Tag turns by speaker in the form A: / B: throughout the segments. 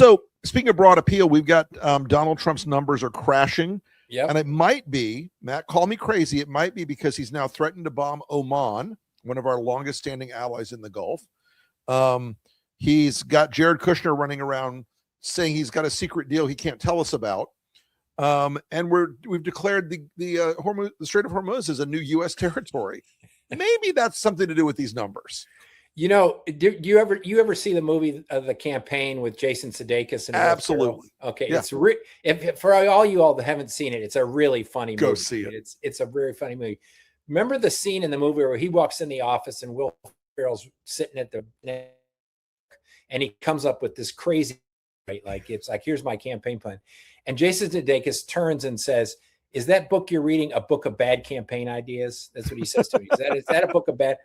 A: So speaking of broad appeal, we've got Donald Trump's numbers are crashing.
B: Yep.
A: And it might be, Matt, call me crazy, it might be because he's now threatened to bomb Oman, one of our longest standing allies in the Gulf. He's got Jared Kushner running around saying he's got a secret deal he can't tell us about. And we've declared the Strait of Hormuz as a new U.S. territory. Maybe that's something to do with these numbers.
B: You know, do you ever see the movie The Campaign with Jason Sudeikis? And
A: Absolutely.
B: Okay,
A: yeah.
B: It's for all you all that haven't seen it, it's a really funny movie.
A: Go see it.
B: It's a very funny movie. Remember the scene in the movie where he walks in the office and Will Ferrell's sitting at the and he comes up with this crazy, right? Like it's like, here's my campaign plan, and Jason Sudeikis turns and says, "Is that book you're reading a book of bad campaign ideas?" That's what he says to me. Is that a book of bad?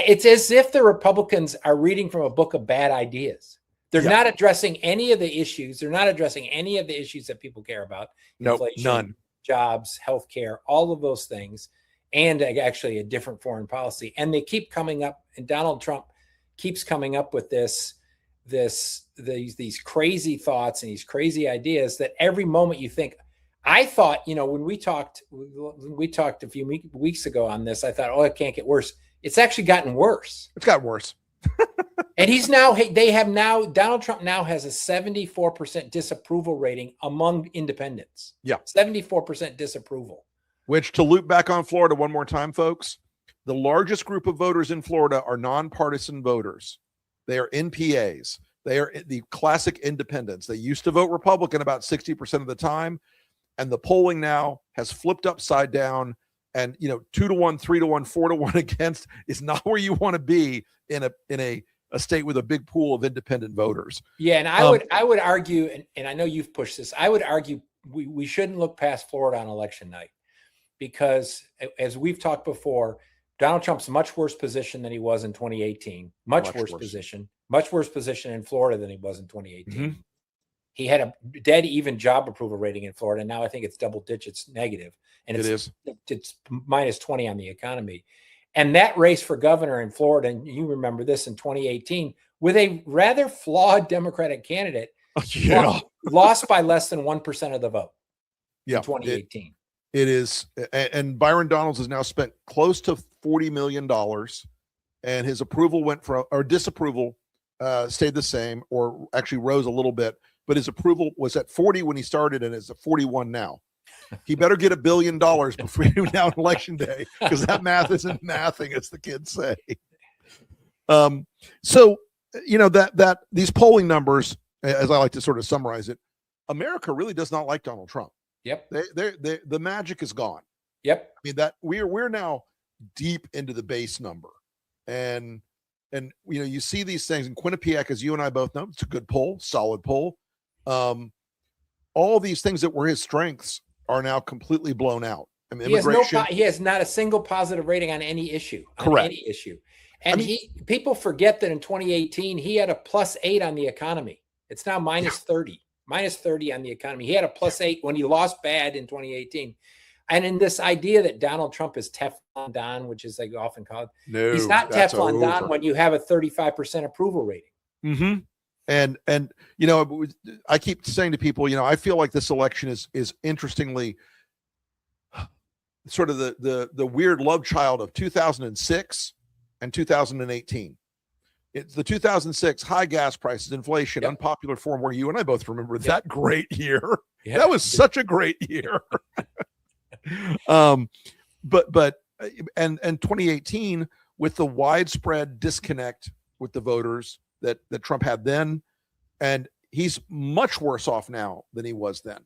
B: It's as if the Republicans are reading from a book of bad ideas. They're not addressing any of the issues. They're not addressing any of the issues that people care about.
A: No,
B: inflation,
A: none.
B: Jobs, healthcare, all of those things, and actually a different foreign policy. And they keep coming up, and Donald Trump keeps coming up with these crazy thoughts and these crazy ideas that every moment you think. I thought, when we talked a few weeks ago on this, I thought, oh, it can't get worse. It's actually gotten worse.
A: It's gotten worse.
B: And Donald Trump now has a 74% disapproval rating among independents.
A: Yeah.
B: 74% disapproval.
A: Which, to loop back on Florida one more time, folks, the largest group of voters in Florida are nonpartisan voters. They are NPAs. They are the classic independents. They used to vote Republican about 60% of the time. And the polling now has flipped upside down. And 2-1, 3-1, 4-1 against is not where you want to be in a state with a big pool of independent voters.
B: Yeah, and I would argue, and I know you've pushed this, I would argue we shouldn't look past Florida on election night, because as we've talked before, Donald Trump's much worse position than he was in 2018. Much worse position in Florida than he was in 2018. Mm-hmm. He had a dead even job approval rating in Florida. Now I think it's double digits negative. And it's minus 20 on the economy. And that race for governor in Florida, and you remember this in 2018, with a rather flawed Democratic candidate, lost by less than 1% of the vote in 2018.
A: It is. And Byron Donalds has now spent close to $40 million, and his approval disapproval stayed the same, or actually rose a little bit. But his approval was at 40 when he started, and it's at 41 now. He better get $1 billion before now on election day, because that math isn't mathing, as the kids say. So that these polling numbers, as I like to sort of summarize it, America really does not like Donald Trump.
B: Yep.
A: The magic is gone.
B: Yep.
A: I mean, that we're now deep into the base number, and you see these things in Quinnipiac, as you and I both know, it's a good poll, solid poll. All these things that were his strengths are now completely blown out. I mean,
B: he has not a single positive rating on any issue.
A: Correct.
B: Any issue. And people forget that in 2018 he had a +8 on the economy. It's now minus 30 on the economy. He had a +8 when he lost bad in 2018. And in this idea that Donald Trump is Teflon Don, which is like often called, he's not Teflon Don when you have a 35% approval rating.
A: Mm-hmm. And I keep saying to people, I feel like this election is interestingly sort of the weird love child of 2006 and 2018. It's the 2006 high gas prices, inflation, unpopular form, where you and I both remember that great year. Yep. That was such a great year. But 2018, with the widespread disconnect with the voters that Trump had then, and he's much worse off now than he was then.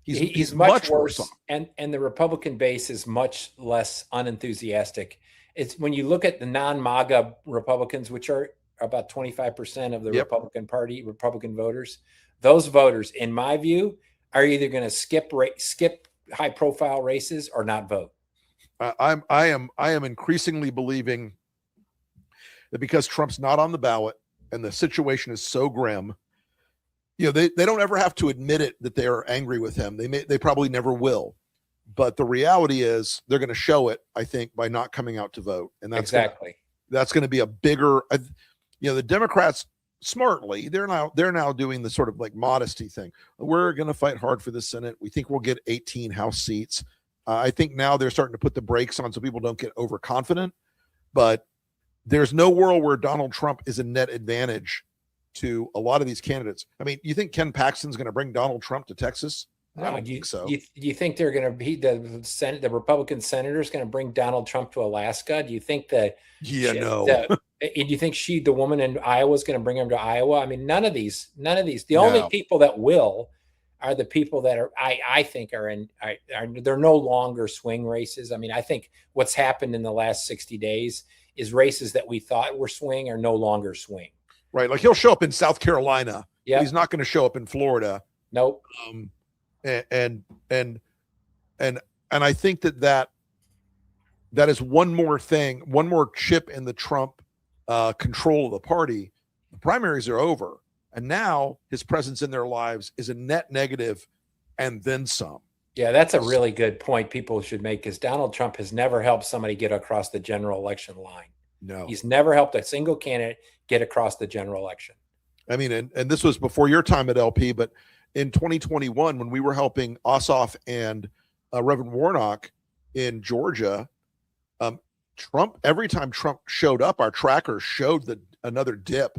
A: He's much worse off.
B: And the Republican base is much less unenthusiastic. It's when you look at the non-MAGA Republicans, which are about 25% of the Republican voters, those voters, in my view, are either going to skip high profile races or not vote.
A: I am increasingly believing that because Trump's not on the ballot and the situation is so grim, they don't ever have to admit it that they are angry with him. They probably never will. But the reality is they're going to show it, I think, by not coming out to vote. And that's
B: exactly.
A: That's going to be a bigger, the Democrats smartly, they're now doing the sort of like modesty thing. We're going to fight hard for the Senate. We think we'll get 18 House seats. I think now they're starting to put the brakes on so people don't get overconfident. But there's no world where Donald Trump is a net advantage to a lot of these candidates. I mean, you think Ken Paxton's going to bring Donald Trump to Texas?
B: No,
A: I don't think so.
B: Do you think they're going to be the Republican senators going to bring Donald Trump to Alaska? Do you think that?
A: Yeah, no.
B: Do you think the woman in Iowa, is going to bring him to Iowa? I mean, none of these. The only people that will are the people that are, I think, they're no longer swing races. I mean, I think what's happened in the last 60 days is races that we thought were swing are no longer swing.
A: Right. Like he'll show up in South Carolina.
B: Yeah.
A: He's not going to show up in Florida.
B: Nope.
A: And I think that is one more thing, one more chip in the Trump control of the party. The primaries are over, and now his presence in their lives is a net negative, and then some.
B: Yeah, that's a really good point people should make, because Donald Trump has never helped somebody get across the general election line.
A: No,
B: he's never helped a single candidate get across the general election.
A: I mean, and this was before your time at LP, but in 2021, when we were helping Ossoff and Reverend Warnock in Georgia, Trump, every time Trump showed up, our trackers showed another dip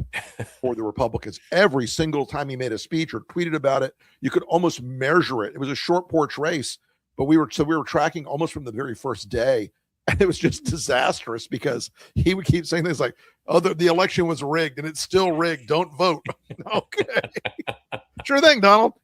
A: for the Republicans. Every single time he made a speech or tweeted about it, you could almost measure it. It was a short porch race, but we were tracking almost from the very first day. And it was just disastrous because he would keep saying things like, "Oh, the election was rigged and it's still rigged. Don't vote." Okay. Sure thing, Donald.